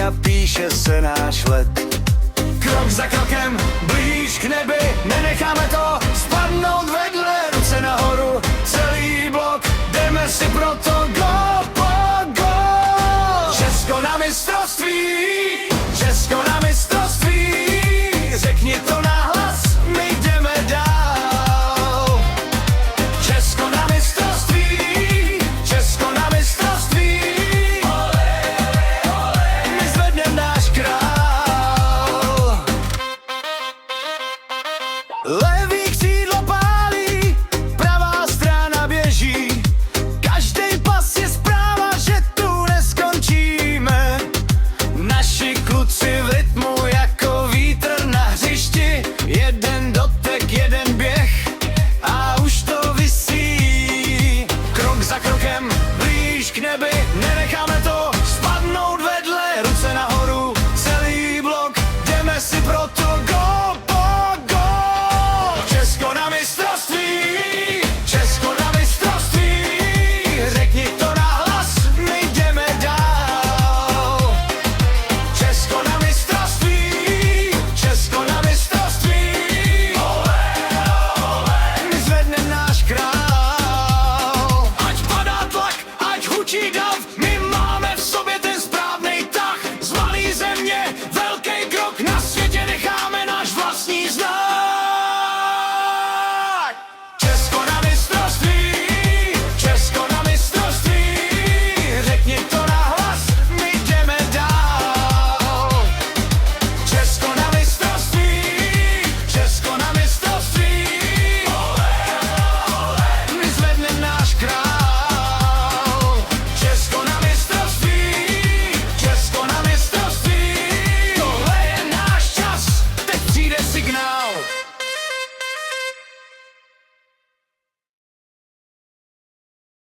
a píše se náš let. Krok za krokem, blíž k nebi, nenecháme to spadnout vedle. Ruce nahoru, celý blok, jdeme si proto go, go. Česko na mistrovství, Česko na mistrovství, řekni to nahlas, my jdeme dál. Česko na mistrovství, Česko na mistrovství, my zvednem náš král. Levý